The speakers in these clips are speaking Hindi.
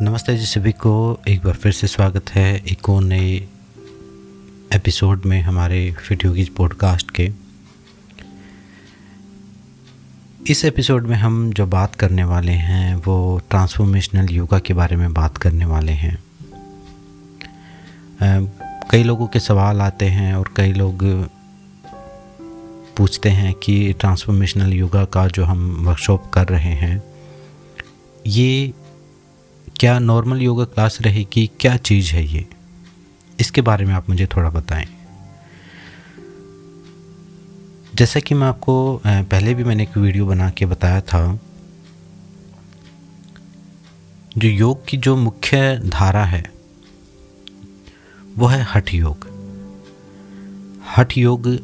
नमस्ते जी सभी को, एक बार फिर से स्वागत है एक और नए एपिसोड में हमारे फिट योगीज पॉडकास्ट के। इस एपिसोड में हम जो बात करने वाले हैं वो ट्रांसफॉर्मेशनल योगा के बारे में बात करने वाले हैं। कई लोगों के सवाल आते हैं और कई लोग पूछते हैं कि ट्रांसफॉर्मेशनल योगा का जो हम वर्कशॉप कर रहे हैं ये क्या नॉर्मल योगा क्लास रहेगी, क्या चीज़ है ये, इसके बारे में आप मुझे थोड़ा बताएं। जैसा कि मैं आपको पहले भी मैंने एक वीडियो बना के बताया था, जो योग की जो मुख्य धारा है वो है हठ योग। हठ योग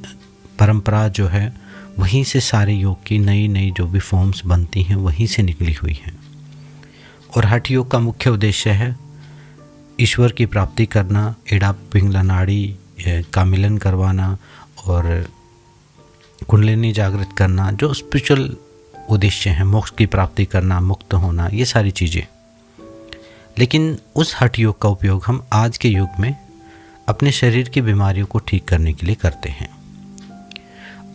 परंपरा जो है वहीं से सारे योग की नई नई जो भी फॉर्म्स बनती हैं वहीं से निकली हुई हैं। और हठ योग का मुख्य उद्देश्य है ईश्वर की प्राप्ति करना, एड़ा पिंगला नाड़ी का मिलन करवाना और कुंडलिनी जागृत करना, जो स्पिरिचुअल उद्देश्य है, मोक्ष की प्राप्ति करना, मुक्त होना, ये सारी चीज़ें। लेकिन उस हठ योग का उपयोग हम आज के युग में अपने शरीर की बीमारियों को ठीक करने के लिए करते हैं।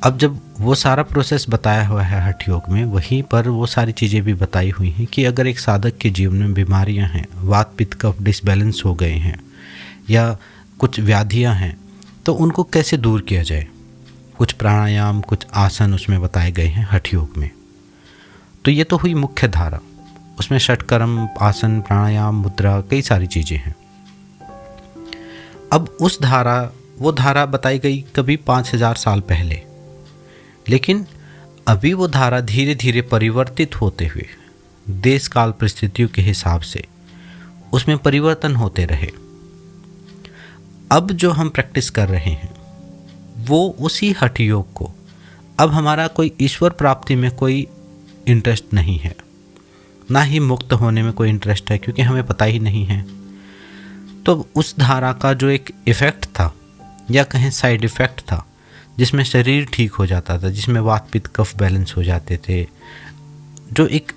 अब जब वो सारा प्रोसेस बताया हुआ है हठ योग में, वहीं पर वो सारी चीज़ें भी बताई हुई हैं कि अगर एक साधक के जीवन में बीमारियां हैं, वात पित्त कफ डिसबैलेंस हो गए हैं या कुछ व्याधियां हैं, तो उनको कैसे दूर किया जाए। कुछ प्राणायाम, कुछ आसन उसमें बताए गए हैं हठ योग में। तो ये तो हुई मुख्य धारा, उसमें षटकर्म, आसन, प्राणायाम, मुद्रा, कई सारी चीज़ें हैं। अब वो धारा बताई गई कभी 5000 साल पहले, लेकिन अभी वो धारा धीरे धीरे परिवर्तित होते हुए देश काल परिस्थितियों के हिसाब से उसमें परिवर्तन होते रहे। अब जो हम प्रैक्टिस कर रहे हैं वो उसी हठ योग को, अब हमारा कोई ईश्वर प्राप्ति में कोई इंटरेस्ट नहीं है, ना ही मुक्त होने में कोई इंटरेस्ट है, क्योंकि हमें पता ही नहीं है। तो उस धारा का जो एक इफ़ेक्ट था या कहें साइड इफ़ेक्ट था, जिसमें शरीर ठीक हो जाता था, जिसमें वात पित्त कफ बैलेंस हो जाते थे, जो एक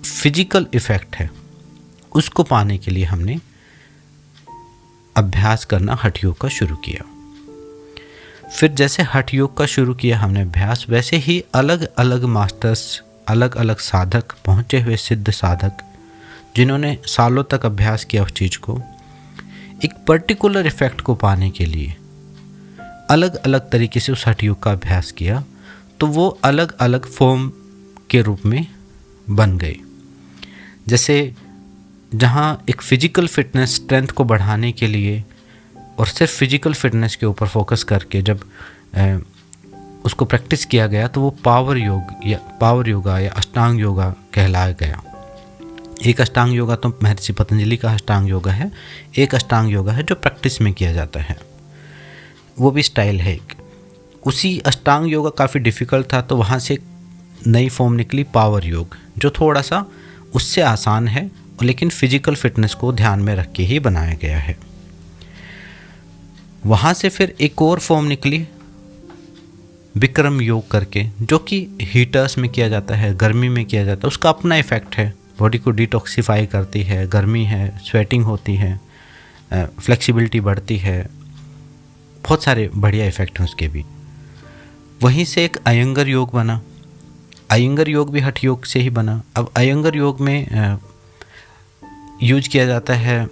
फिजिकल इफ़ेक्ट है, उसको पाने के लिए हमने अभ्यास करना हठ योग का शुरू किया। फिर जैसे हठ योग का शुरू किया हमने अभ्यास, वैसे ही अलग अलग मास्टर्स, अलग अलग साधक, पहुँचे हुए सिद्ध साधक जिन्होंने सालों तक अभ्यास किया उस चीज़ को, एक पर्टिकुलर इफ़ेक्ट को पाने के लिए अलग अलग तरीके से उस हठ योग का अभ्यास किया, तो वो अलग अलग फॉर्म के रूप में बन गए। जैसे जहाँ एक फ़िज़िकल फिटनेस, स्ट्रेंथ को बढ़ाने के लिए और सिर्फ फिज़िकल फिटनेस के ऊपर फोकस करके जब उसको प्रैक्टिस किया गया, तो वो पावर योगा या अष्टांग योगा कहलाया गया। एक अष्टांग योगा तो महर्षि पतंजलि का अष्टांग योगा है, एक अष्टांग योगा है जो प्रैक्टिस में किया जाता है, वो भी स्टाइल है एक। उसी अष्टांग योगा काफ़ी डिफ़िकल्ट था, तो वहाँ से नई फॉर्म निकली पावर योग, जो थोड़ा सा उससे आसान है, लेकिन फिजिकल फिटनेस को ध्यान में रख के ही बनाया गया है। वहाँ से फिर एक और फॉर्म निकली विक्रम योग करके, जो कि हीटर्स में किया जाता है, गर्मी में किया जाता है। उसका अपना इफ़ेक्ट है, बॉडी को डिटॉक्सिफाई करती है, गर्मी है, स्वेटिंग होती है, फ्लेक्सिबिलिटी बढ़ती है, बहुत सारे बढ़िया इफ़ेक्ट हैं उसके भी। वहीं से एक अयंगर योग बना। अयंगर योग भी हठ योग से ही बना। अब अयंगर योग में यूज किया जाता है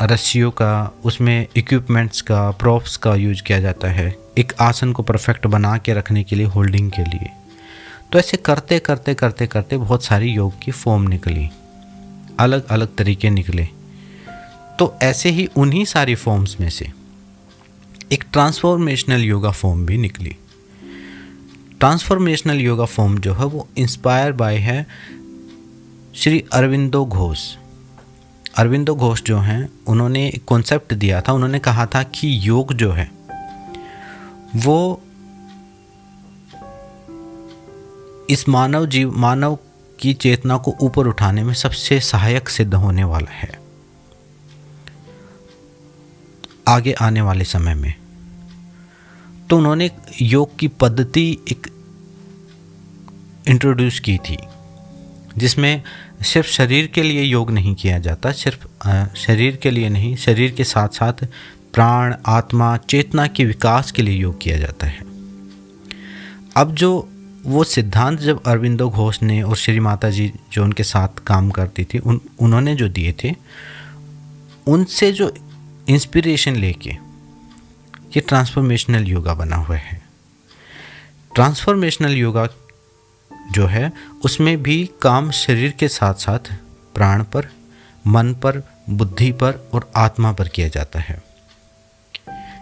रस्सियों का, उसमें इक्विपमेंट्स का, प्रॉप्स का यूज किया जाता है एक आसन को परफेक्ट बना के रखने के लिए, होल्डिंग के लिए। तो ऐसे करते करते करते करते बहुत सारी योग की फॉर्म निकली, अलग अलग तरीके निकले। तो ऐसे ही उन्हीं सारी फॉर्म्स में से एक ट्रांसफॉर्मेशनल योगा फॉर्म भी निकली। ट्रांसफॉर्मेशनल योगा फॉर्म जो है वो इंस्पायर बाय है श्री अरविंदो घोष। अरविंदो घोष जो हैं, उन्होंने एक कॉन्सेप्ट दिया था। उन्होंने कहा था कि योग जो है वो इस मानव की चेतना को ऊपर उठाने में सबसे सहायक सिद्ध होने वाला है आगे आने वाले समय में। तो उन्होंने योग की पद्धति एक इंट्रोड्यूस की थी, जिसमें सिर्फ शरीर के लिए योग नहीं किया जाता, सिर्फ शरीर के लिए नहीं, शरीर के साथ साथ प्राण, आत्मा, चेतना के विकास के लिए योग किया जाता है। अब जो वो सिद्धांत जब अरविंदो घोष ने और श्री माता जी जो उनके साथ काम करती थी उन्होंने जो दिए थे, उनसे जो इंस्पिरेशन लेके ये ट्रांसफॉर्मेशनल योगा बना हुआ है। ट्रांसफॉर्मेशनल योगा जो है उसमें भी काम शरीर के साथ साथ प्राण पर, मन पर, बुद्धि पर और आत्मा पर किया जाता है।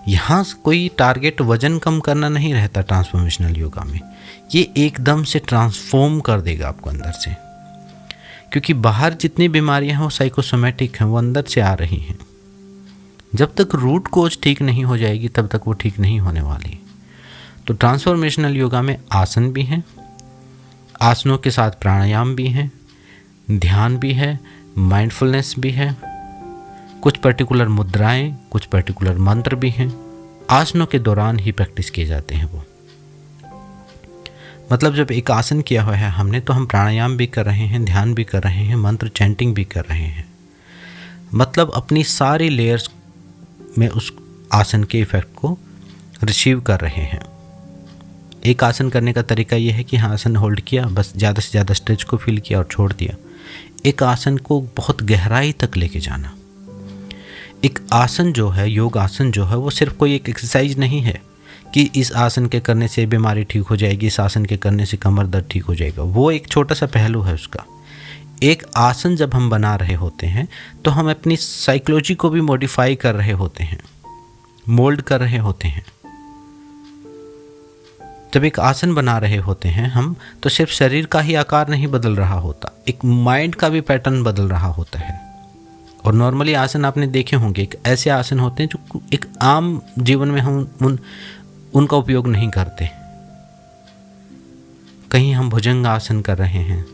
यहाँ कोई टारगेट वजन कम करना नहीं रहता ट्रांसफॉर्मेशनल योगा में। ये एकदम से ट्रांसफॉर्म कर देगा आपको अंदर से, क्योंकि बाहर जितनी बीमारियां हैं वो साइकोसोमेटिक हैं, वो अंदर से आ रही हैं। जब तक रूट कोज ठीक नहीं हो जाएगी तब तक वो ठीक नहीं होने वाली। तो ट्रांसफॉर्मेशनल योगा में आसन भी हैं, आसनों के साथ प्राणायाम भी हैं, ध्यान भी है, माइंडफुलनेस भी है, कुछ पर्टिकुलर मुद्राएं, कुछ पर्टिकुलर मंत्र भी हैं। आसनों के दौरान ही प्रैक्टिस किए जाते हैं वो। मतलब जब एक आसन किया हुआ है हमने, तो हम प्राणायाम भी कर रहे हैं, ध्यान भी कर रहे हैं, मंत्र चैंटिंग भी कर रहे हैं। मतलब अपनी सारी लेयर्स में उस आसन के इफ़ेक्ट को रिसीव कर रहे हैं। एक आसन करने का तरीका यह है कि हाँ, आसन होल्ड किया, बस ज़्यादा से ज़्यादा स्ट्रेच को फील किया और छोड़ दिया। एक आसन को बहुत गहराई तक लेके जाना। एक आसन जो है, योग आसन जो है, वो सिर्फ कोई एक एक्सरसाइज नहीं है कि इस आसन के करने से बीमारी ठीक हो जाएगी, इस आसन के करने से कमर दर्द ठीक हो जाएगा। वो एक छोटा सा पहलू है उसका। एक आसन जब हम बना रहे होते हैं तो हम अपनी साइकोलॉजी को भी मॉडिफाई कर रहे होते हैं, मोल्ड कर रहे होते हैं। जब एक आसन बना रहे होते हैं हम, तो सिर्फ शरीर का ही आकार नहीं बदल रहा होता, एक माइंड का भी पैटर्न बदल रहा होता है। और नॉर्मली आसन आपने देखे होंगे, एक ऐसे आसन होते हैं जो एक आम जीवन में हम उनका उपयोग नहीं करते। कहीं हम भुजंग आसन कर रहे हैं,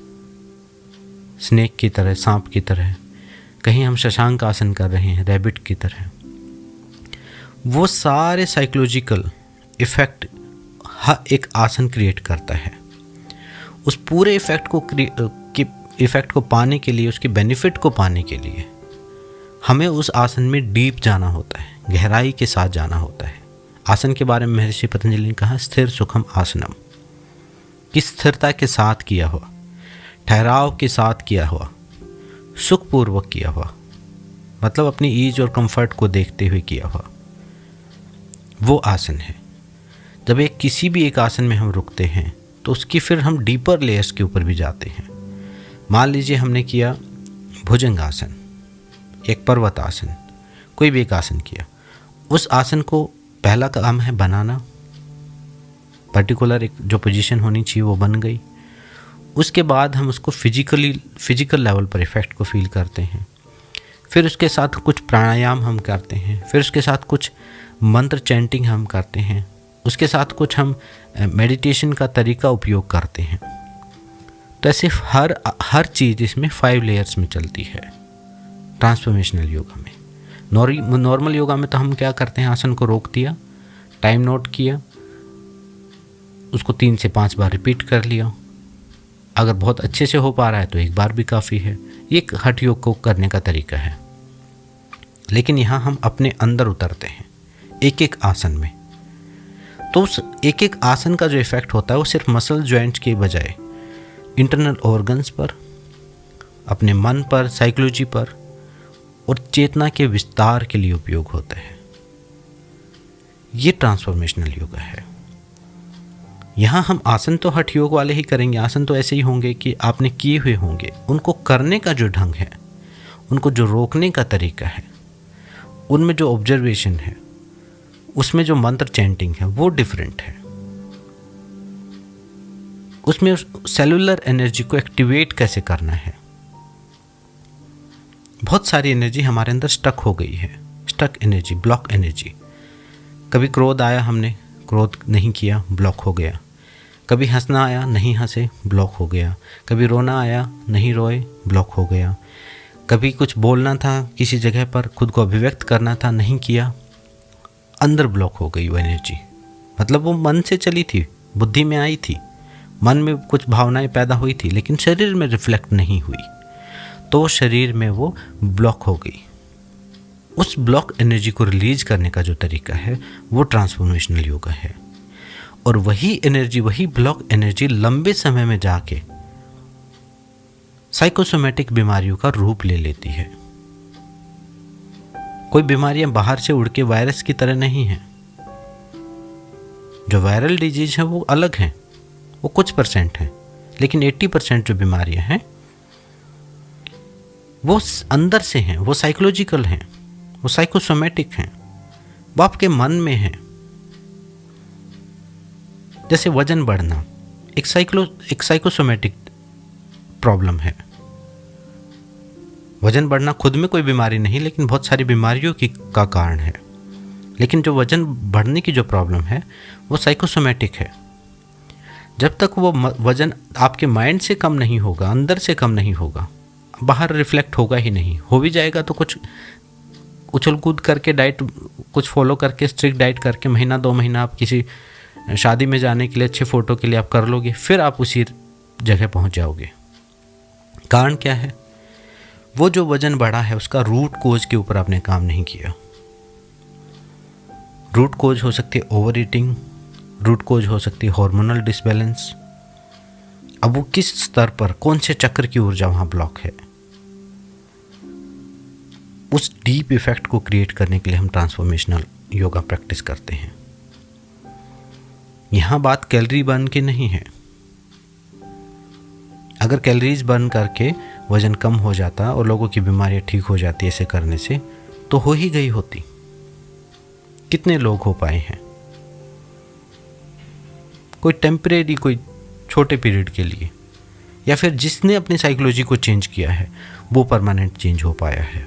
स्नेक की तरह, सांप की तरह, कहीं हम शशांक आसन कर रहे हैं, रैबिट की तरह। वो सारे साइकोलॉजिकल इफ़ेक्ट एक आसन क्रिएट करता है। उस पूरे इफ़ेक्ट को पाने के लिए, उसके बेनिफिट को पाने के लिए हमें उस आसन में डीप जाना होता है, गहराई के साथ जाना होता है। आसन के बारे में महर्षि पतंजलि ने कहा, स्थिर सुखम आसनम, कि स्थिरता के साथ किया हुआ, ठहराव के साथ किया हुआ, सुखपूर्वक किया हुआ, मतलब अपनी ईज और कंफर्ट को देखते हुए किया हुआ, वो आसन है। जब किसी भी एक आसन में हम रुकते हैं तो उसकी फिर हम डीपर लेयर्स के ऊपर भी जाते हैं। मान लीजिए हमने किया भुजंग आसन, एक पर्वत आसन, कोई भी एक आसन किया। उस आसन को पहला काम है बनाना, पर्टिकुलर एक जो पोजीशन होनी चाहिए वो बन गई। उसके बाद हम उसको फिजिकल लेवल पर इफ़ेक्ट को फील करते हैं। फिर उसके साथ कुछ प्राणायाम हम करते हैं, फिर उसके साथ कुछ मंत्र चैंटिंग हम करते हैं, उसके साथ कुछ हम मेडिटेशन का तरीका उपयोग करते हैं। तो ऐसे हर चीज़ इसमें 5 लेयर्स में चलती है ट्रांसफॉर्मेशनल योगा में। नॉर्मल योगा में तो हम क्या करते हैं, आसन को रोक दिया, टाइम नोट किया, उसको 3 से 5 बार रिपीट कर लिया। अगर बहुत अच्छे से हो पा रहा है तो एक बार भी काफ़ी है। ये एक हठ योग को करने का तरीका है। लेकिन यहाँ हम अपने अंदर उतरते हैं एक एक आसन में। तो उस एक एक आसन का जो इफ़ेक्ट होता है वो सिर्फ मसल जॉइंट्स के बजाय इंटरनल ऑर्गन्स पर, अपने मन पर, साइकोलॉजी पर और चेतना के विस्तार के लिए उपयोग होता है। ये ट्रांसफॉर्मेशनल योगा है। यहाँ हम आसन तो हठ योग वाले ही करेंगे, आसन तो ऐसे ही होंगे कि आपने किए हुए होंगे। उनको करने का जो ढंग है, उनको जो रोकने का तरीका है, उनमें जो ऑब्जर्वेशन है, उसमें जो मंत्र चैंटिंग है वो डिफरेंट है। उसमें सेलुलर एनर्जी को एक्टिवेट कैसे करना है। बहुत सारी एनर्जी हमारे अंदर स्टक हो गई है, स्टक एनर्जी, ब्लॉक एनर्जी। कभी क्रोध आया, हमने क्रोध नहीं किया, ब्लॉक हो गया। कभी हंसना आया, नहीं हंसे, ब्लॉक हो गया। कभी रोना आया, नहीं रोए, ब्लॉक हो गया। कभी कुछ बोलना था किसी जगह पर, खुद को अभिव्यक्त करना था, नहीं किया, अंदर ब्लॉक हो गई वो एनर्जी। मतलब वो मन से चली थी, बुद्धि में आई थी, मन में कुछ भावनाएं पैदा हुई थी लेकिन शरीर में रिफ्लेक्ट नहीं हुई, तो शरीर में वो ब्लॉक हो गई। उस ब्लॉक एनर्जी को रिलीज करने का जो तरीका है वो ट्रांसफॉर्मेशनल योगा है। और वही एनर्जी, वही ब्लॉक एनर्जी लंबे समय में जाके साइकोसोमैटिक बीमारियों का रूप ले लेती है। कोई बीमारियां बाहर से उड़ के वायरस की तरह नहीं हैं। जो वायरल डिजीज है वो अलग हैं, वो कुछ % हैं, लेकिन 80% जो बीमारियां हैं वो अंदर से हैं, वो साइकोलॉजिकल हैं, वो साइकोसोमैटिक हैं, वो आपके मन में हैं। जैसे वजन बढ़ना एक साइकोसोमैटिक प्रॉब्लम है। वजन बढ़ना खुद में कोई बीमारी नहीं, लेकिन बहुत सारी बीमारियों का कारण है। लेकिन जो वजन बढ़ने की जो प्रॉब्लम है वो साइकोसोमैटिक है। जब तक वो वजन आपके माइंड से कम नहीं होगा, अंदर से कम नहीं होगा, बाहर रिफ्लेक्ट होगा ही नहीं। हो भी जाएगा तो कुछ उछल कूद करके, डाइट कुछ फॉलो करके, स्ट्रिक्ट डाइट करके, महीना 2 महीना आप किसी शादी में जाने के लिए, अच्छे फ़ोटो के लिए आप कर लोगे, फिर आप उसी जगह पहुंच जाओगे। कारण क्या है? वो जो वजन बढ़ा है उसका रूट कोज के ऊपर आपने काम नहीं किया। रूट कोज हो सकती है ओवर ईटिंग, रूट कोज हो सकती है हार्मोनल डिसबैलेंस। अब वो किस स्तर पर, कौन से चक्र की ऊर्जा वहाँ ब्लॉक है, उस डीप इफेक्ट को क्रिएट करने के लिए हम ट्रांसफॉर्मेशनल योगा प्रैक्टिस करते हैं। यहाँ बात कैलोरी बर्न की नहीं है। अगर कैलोरीज बर्न करके वजन कम हो जाता और लोगों की बीमारियां ठीक हो जाती ऐसे करने से, तो हो ही गई होती। कितने लोग हो पाए हैं? कोई टेम्परेरी, कोई छोटे पीरियड के लिए, या फिर जिसने अपनी साइकोलॉजी को चेंज किया है वो परमानेंट चेंज हो पाया है,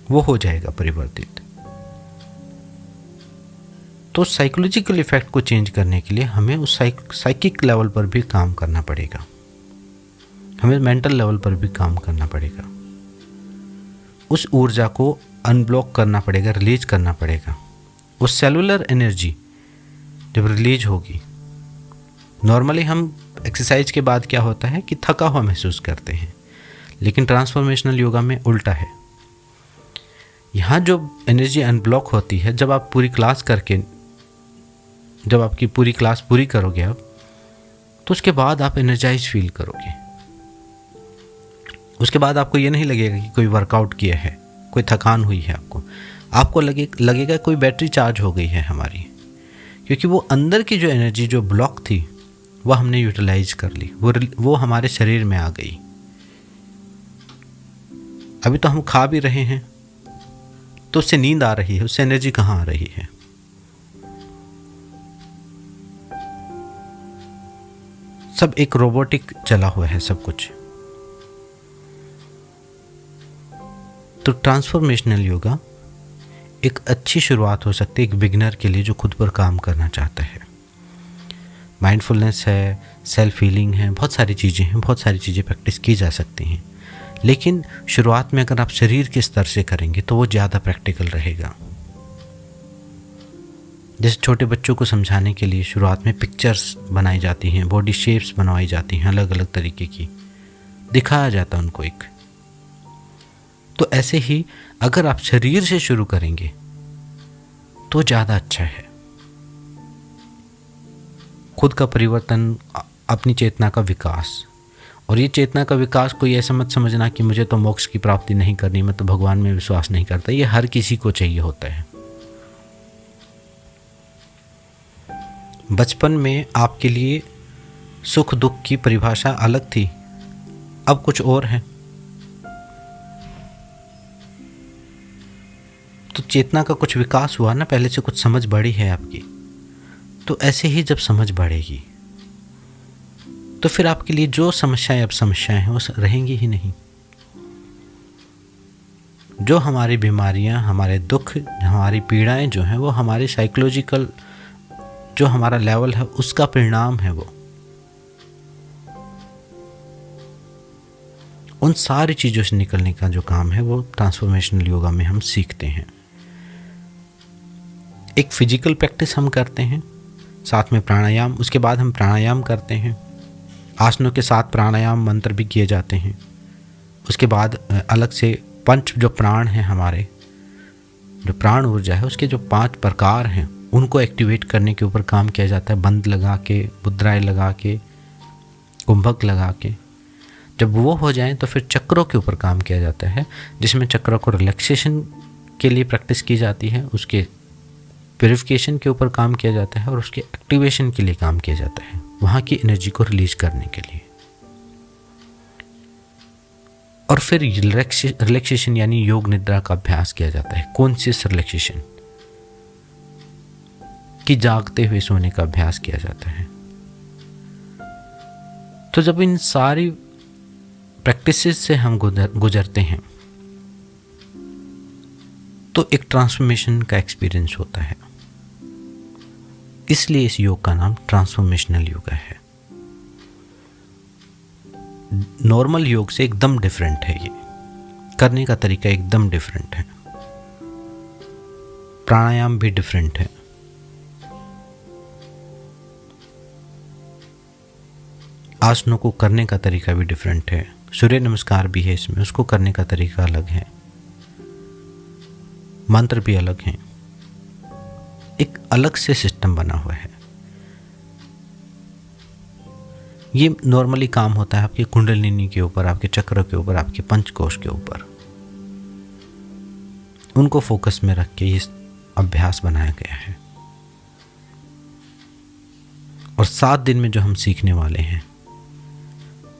वो हो जाएगा परिवर्तित। तो साइकोलॉजिकल इफेक्ट को चेंज करने के लिए हमें उस साइकिक लेवल पर भी काम करना पड़ेगा, हमें मेंटल लेवल पर भी काम करना पड़ेगा। उस ऊर्जा को अनब्लॉक करना पड़ेगा, रिलीज करना पड़ेगा। उस सेलुलर एनर्जी जब रिलीज होगी, नॉर्मली हम एक्सरसाइज के बाद क्या होता है कि थका हुआ महसूस करते हैं, लेकिन ट्रांसफॉर्मेशनल योगा में उल्टा है। यहाँ जो एनर्जी अनब्लॉक होती है, जब आप पूरी क्लास करके, जब आपकी पूरी क्लास पूरी करोगे आप, तो उसके बाद आप एनर्जाइज फील करोगे। उसके बाद आपको ये नहीं लगेगा कि कोई वर्कआउट किया है, कोई थकान हुई है। आपको लगेगा कोई बैटरी चार्ज हो गई है हमारी, क्योंकि वो अंदर की जो एनर्जी जो ब्लॉक थी वह हमने यूटिलाइज कर ली, वो हमारे शरीर में आ गई। अभी तो हम खा भी रहे हैं तो उससे नींद आ रही है, उससे एनर्जी कहाँ आ रही है? सब एक रोबोटिक चला हुआ है सब कुछ। तो ट्रांसफॉर्मेशनल योगा एक अच्छी शुरुआत हो सकती है एक बिगिनर के लिए जो खुद पर काम करना चाहता है। माइंडफुलनेस है, सेल्फ हीलिंग है, बहुत सारी चीज़ें हैं, बहुत सारी चीज़ें प्रैक्टिस की जा सकती हैं। लेकिन शुरुआत में अगर आप शरीर के स्तर से करेंगे तो वो ज़्यादा प्रैक्टिकल रहेगा। जैसे छोटे बच्चों को समझाने के लिए शुरुआत में पिक्चर्स बनाई जाती हैं, बॉडी शेप्स बनवाई जाती हैं, अलग अलग तरीके की दिखाया जाता है उनको एक। तो ऐसे ही अगर आप शरीर से शुरू करेंगे तो ज़्यादा अच्छा है। खुद का परिवर्तन, अपनी चेतना का विकास। और ये चेतना का विकास कोई ऐसा मत समझना कि मुझे तो मोक्ष की प्राप्ति नहीं करनी, मैं तो भगवान में विश्वास नहीं करता। ये हर किसी को चाहिए होता है। बचपन में आपके लिए सुख दुख की परिभाषा अलग थी, अब कुछ और है। तो चेतना का कुछ विकास हुआ ना, पहले से कुछ समझ बढ़ी है आपकी। तो ऐसे ही जब समझ बढ़ेगी तो फिर आपके लिए जो समस्याएं अब समस्याएं हैं वो रहेंगी ही नहीं। जो हमारी बीमारियां, हमारे दुख, हमारी पीड़ाएं जो हैं वो हमारी साइकोलॉजिकल जो हमारा लेवल है उसका परिणाम है। वो उन सारी चीज़ों से निकलने का जो काम है वो ट्रांसफॉर्मेशनल योगा में हम सीखते हैं। एक फिजिकल प्रैक्टिस हम करते हैं साथ में प्राणायाम। उसके बाद हम प्राणायाम करते हैं, आसनों के साथ प्राणायाम मंत्र भी किए जाते हैं। उसके बाद अलग से पंच जो प्राण हैं, हमारे जो प्राण ऊर्जा है उसके जो 5 प्रकार हैं उनको एक्टिवेट करने के ऊपर काम किया जाता है, बंद लगा के, मुद्राएं लगा के, कुंभक लगा के। जब वो हो जाए तो फिर चक्रों के ऊपर काम किया जाता है, जिसमें चक्रों को रिलैक्सेशन के लिए प्रैक्टिस की जाती है, उसके प्यूरिफिकेशन के ऊपर काम किया जाता है और उसके एक्टिवेशन के लिए काम किया जाता है, वहाँ की एनर्जी को रिलीज करने के लिए। और फिर रिलैक्सेशन यानी योग निद्रा का अभ्यास किया जाता है, कॉन्शियस रिलैक्सेशन कि जागते हुए सोने का अभ्यास किया जाता है। तो जब इन सारी प्रैक्टिसेस से हम गुजरते हैं तो एक ट्रांसफॉर्मेशन का एक्सपीरियंस होता है। इसलिए इस योग का नाम ट्रांसफॉर्मेशनल योगा है। नॉर्मल योग से एकदम डिफरेंट है, ये करने का तरीका एकदम डिफरेंट है, प्राणायाम भी डिफरेंट है। आसनों को करने का तरीका भी डिफरेंट है, सूर्य नमस्कार भी है इसमें, उसको करने का तरीका अलग है, मंत्र भी अलग हैं, एक अलग से सिस्टम बना हुआ है। ये नॉर्मली काम होता है आपके कुंडलिनी के ऊपर, आपके चक्र के ऊपर, आपके पंचकोश के ऊपर, उनको फोकस में रख के ये अभ्यास बनाया गया है। और 7 दिन में जो हम सीखने वाले हैं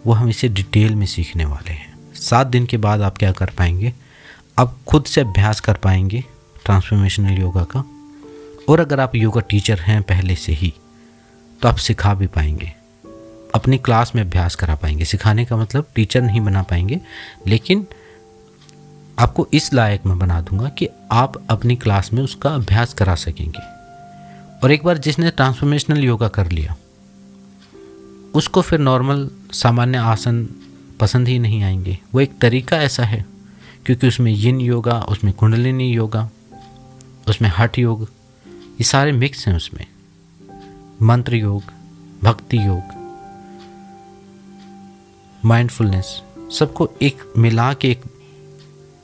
वो हम इसे डिटेल में सीखने वाले हैं। 7 दिन के बाद आप क्या कर पाएंगे, आप खुद से अभ्यास कर पाएंगे ट्रांसफॉर्मेशनल योगा का। और अगर आप योगा टीचर हैं पहले से ही तो आप सिखा भी पाएंगे, अपनी क्लास में अभ्यास करा पाएंगे। सिखाने का मतलब टीचर नहीं बना पाएंगे, लेकिन आपको इस लायक मैं बना दूंगा कि आप अपनी क्लास में उसका अभ्यास करा सकेंगे। और एक बार जिसने ट्रांसफॉर्मेशनल योगा कर लिया उसको फिर नॉर्मल सामान्य आसन पसंद ही नहीं आएंगे। वो एक तरीका ऐसा है क्योंकि उसमें यिन योगा, उसमें कुंडलिनी योगा, उसमें हठ योग, ये सारे मिक्स हैं उसमें, मंत्र योग, भक्ति योग, माइंडफुलनेस, सबको एक मिला के एक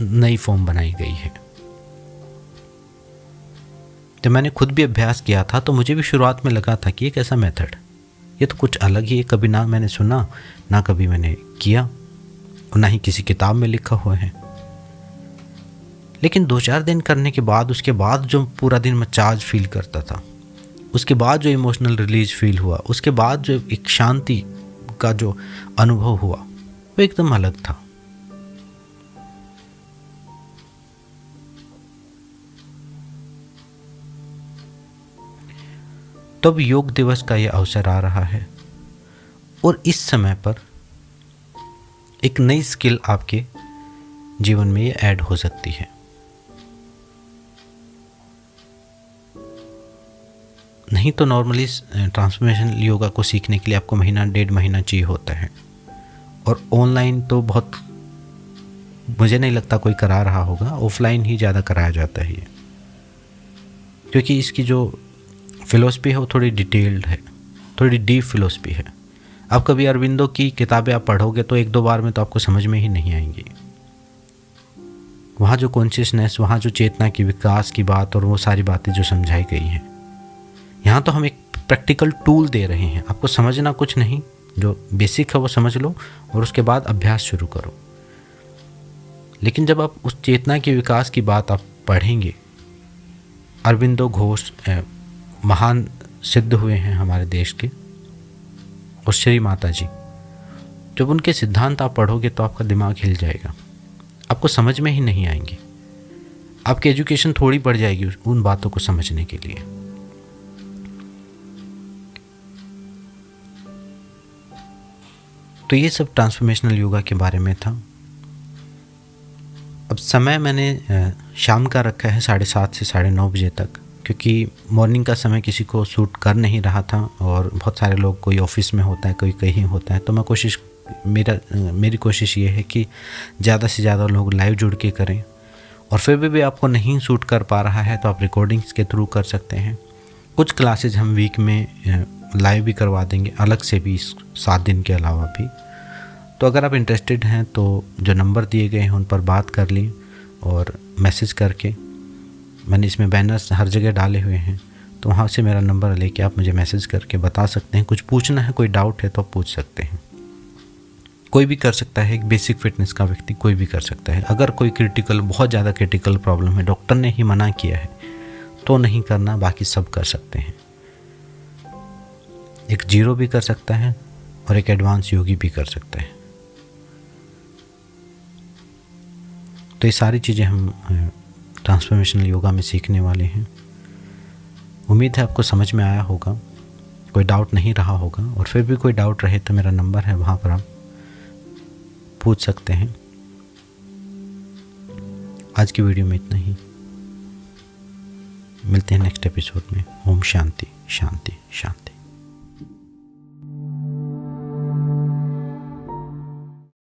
नई फॉर्म बनाई गई है। जब मैंने खुद भी अभ्यास किया था तो मुझे भी शुरुआत में लगा था कि ये कैसा मेथड, ये तो कुछ अलग ही है, कभी ना मैंने सुना, ना कभी मैंने किया और ना ही किसी किताब में लिखा हुआ है। लेकिन 2-4 दिन करने के बाद, उसके बाद जो पूरा दिन मैं चार्ज फील करता था, उसके बाद जो इमोशनल रिलीज फील हुआ, उसके बाद जो एक शांति का जो अनुभव हुआ वो एकदम अलग था। तो अब योग दिवस का ये अवसर आ रहा है और इस समय पर एक नई स्किल आपके जीवन में ये ऐड हो सकती है। नहीं तो नॉर्मली ट्रांसफॉर्मेशन योगा को सीखने के लिए आपको 1.5 महीना चाहिए होता है, और ऑनलाइन तो बहुत मुझे नहीं लगता कोई करा रहा होगा, ऑफलाइन ही ज़्यादा कराया जाता है ये, क्योंकि इसकी जो फिलोसफी है वो थोड़ी डिटेल्ड है, थोड़ी डीप फिलोसफी है। आप कभी अरविंदो की किताबें आप पढ़ोगे तो 1-2 बार में तो आपको समझ में ही नहीं आएंगी। वहाँ जो कॉन्शियसनेस, वहाँ जो चेतना की विकास की बात और वो सारी बातें जो समझाई गई हैं, यहाँ तो हम एक प्रैक्टिकल टूल दे रहे हैं। आपको समझना कुछ नहीं, जो बेसिक है वो समझ लो और उसके बाद अभ्यास शुरू करो। लेकिन जब आप उस चेतना के विकास की बात आप पढ़ेंगे, अरविंदो घोष महान सिद्ध हुए हैं हमारे देश के, और श्री माता जी, जब उनके सिद्धांत आप पढ़ोगे तो आपका दिमाग हिल जाएगा, आपको समझ में ही नहीं आएंगे। आपकी एजुकेशन थोड़ी बढ़ जाएगी उन बातों को समझने के लिए। तो ये सब ट्रांसफॉर्मेशनल योगा के बारे में था। अब समय मैंने शाम का रखा है 7:30 से 9:30 बजे तक, क्योंकि मॉर्निंग का समय किसी को सूट कर नहीं रहा था और बहुत सारे लोग, कोई ऑफिस में होता है, कोई कहीं होता है। तो मेरी कोशिश ये है कि ज़्यादा से ज़्यादा लोग लाइव जुड़ के करें, और फिर भी आपको नहीं सूट कर पा रहा है तो आप रिकॉर्डिंग्स के थ्रू कर सकते हैं। कुछ क्लासेज हम वीक में लाइव भी करवा देंगे, अलग से भी, इस 7 दिन के अलावा भी। तो अगर आप इंटरेस्टेड हैं तो जो नंबर दिए गए हैं उन पर बात कर ली, और मैसेज करके, मैंने इसमें बैनर्स हर जगह डाले हुए हैं, तो वहाँ से मेरा नंबर लेके आप मुझे मैसेज करके बता सकते हैं। कुछ पूछना है, कोई डाउट है तो आप पूछ सकते हैं। कोई भी कर सकता है, एक बेसिक फिटनेस का व्यक्ति कोई भी कर सकता है। अगर कोई क्रिटिकल, बहुत ज़्यादा क्रिटिकल प्रॉब्लम है, डॉक्टर ने ही मना किया है तो नहीं करना, बाकी सब कर सकते हैं। एक जीरो भी कर सकता है और एक एडवांस योगी भी कर सकता है। तो ये सारी चीज़ें हम ट्रांसफॉर्मेशनल योगा में सीखने वाले हैं। उम्मीद है आपको समझ में आया होगा, कोई डाउट नहीं रहा होगा। और फिर भी कोई डाउट रहे तो मेरा नंबर है, वहाँ पर आप पूछ सकते हैं। आज की वीडियो में इतना ही, मिलते हैं नेक्स्ट एपिसोड में। ओम शांति शांति शांति।